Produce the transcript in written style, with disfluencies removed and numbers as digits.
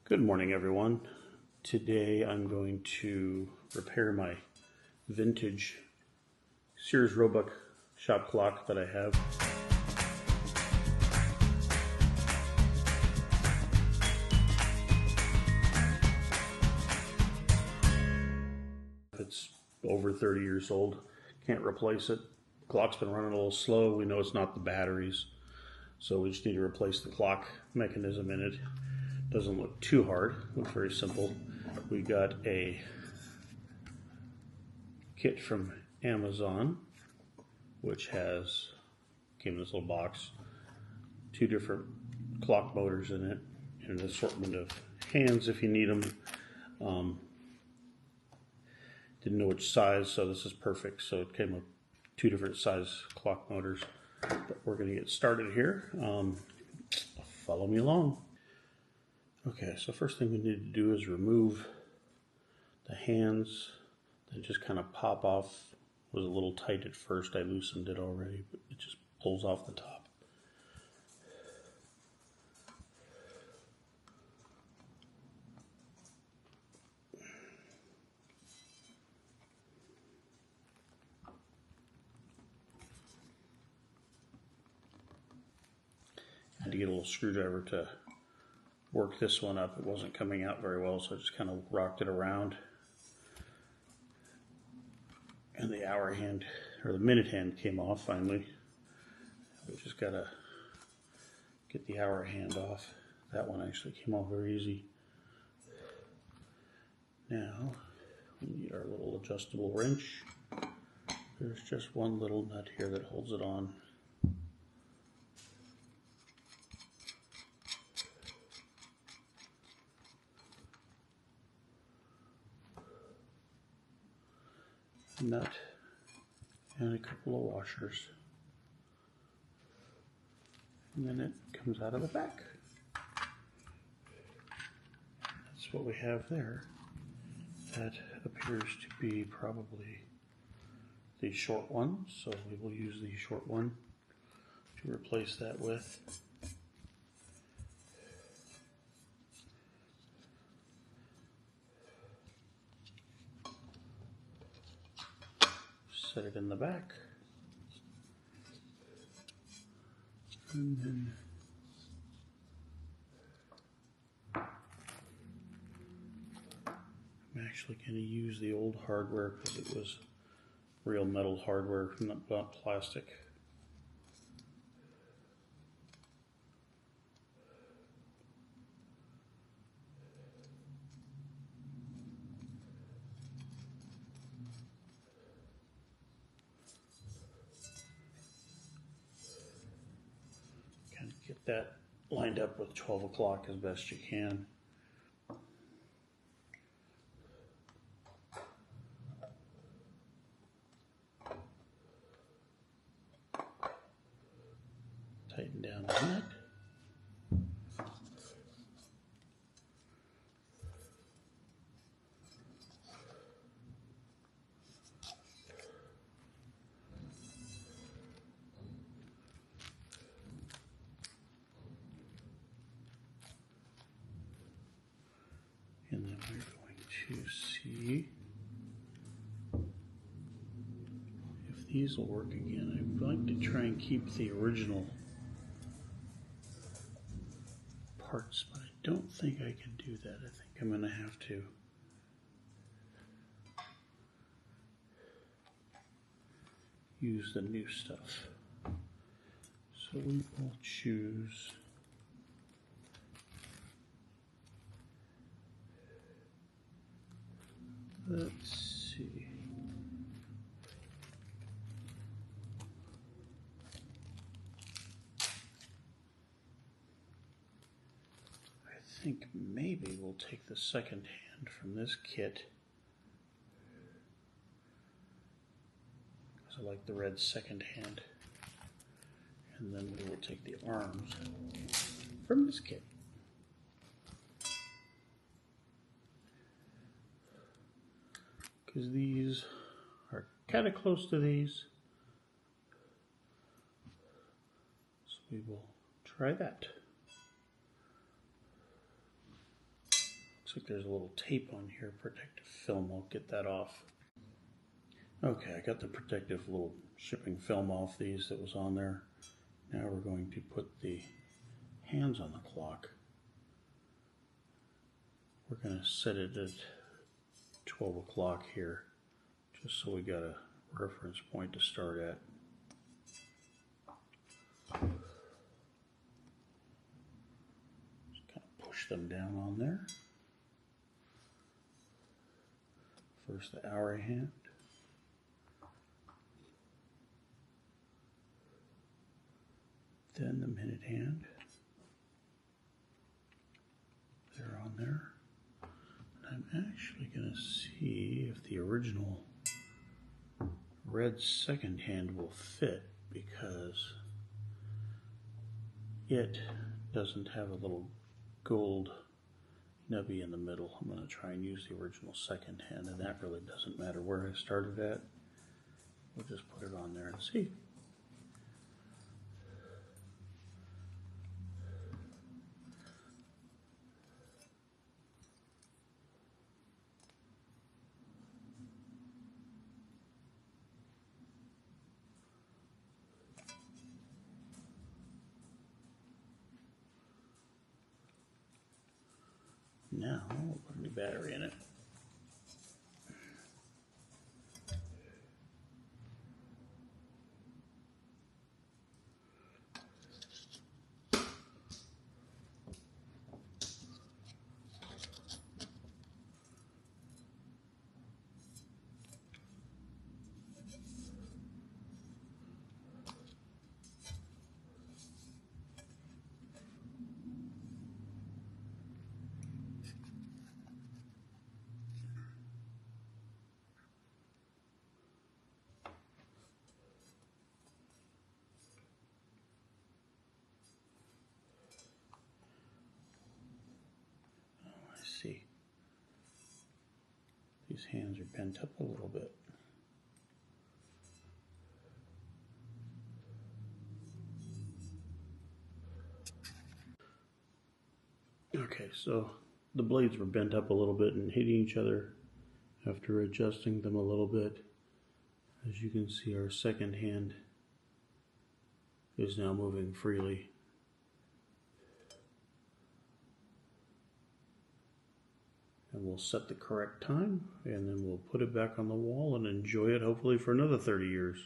Good morning, everyone. Today I'm going to repair my vintage Sears Roebuck shop clock that I have. It's over 30 years old. Can't replace it. The clock's been running a little slow. We know it's not the batteries, so we just need to replace the clock mechanism in it. Doesn't look too hard, looks very simple. We got a kit from Amazon, which came in this little box, 2 different clock motors in it, and an assortment of hands if you need them. Didn't know which size, so this is perfect. So it came with 2 different size clock motors. But we're going to get started here. Follow me along. Okay, so first thing we need to do is remove the hands that just kind of pop off. It was a little tight at first. I loosened it already, but it just pulls off the top. I had to get a little screwdriver to work this one up. It wasn't coming out very well, so I just kind of rocked it around. And the hour hand, or the minute hand, came off finally. We just gotta get the hour hand off. That one actually came off very easy. Now, we need our little adjustable wrench. There's just one little nut here that holds it on. Nut and a couple of washers, and then it comes out of the back. That's what we have there. That appears to be probably the short one, so we will use the short one to replace that with. Set it in the back, and then I'm actually going to use the old hardware because it was real metal hardware, not plastic. Get that lined up with 12 o'clock as best you can. Tighten down the nut. And then we're going to see if these will work again. I would like to try and keep the original parts, but I don't think I can do that. I think I'm going to have to use the new stuff. So we will choose let's see. I think maybe we'll take the second hand from this kit, because I like the red second hand. And then we will take the arms from this kit. Because these are kind of close to these. So we will try that. Looks like there's a little tape on here, protective film. I'll get that off. Okay, I got the protective little shipping film off these that was on there. Now we're going to put the hands on the clock. We're going to set it at 12 o'clock here, just so we got a reference point to start at. Just kind of push them down on there. First the hour hand. Then the minute hand. They're on there. And I'm actually going to see if the original red second hand will fit, because it doesn't have a little gold nubby in the middle. I'm going to try and use the original second hand, and that really doesn't matter where I started at. We'll just put it on there and see. Now we'll put a new battery in it. See, these hands are bent up a little bit. Okay, so the blades were bent up a little bit and hitting each other. After adjusting them a little bit, as you can see, our second hand is now moving freely. And we'll set the correct time, and then we'll put it back on the wall and enjoy it hopefully for another 30 years.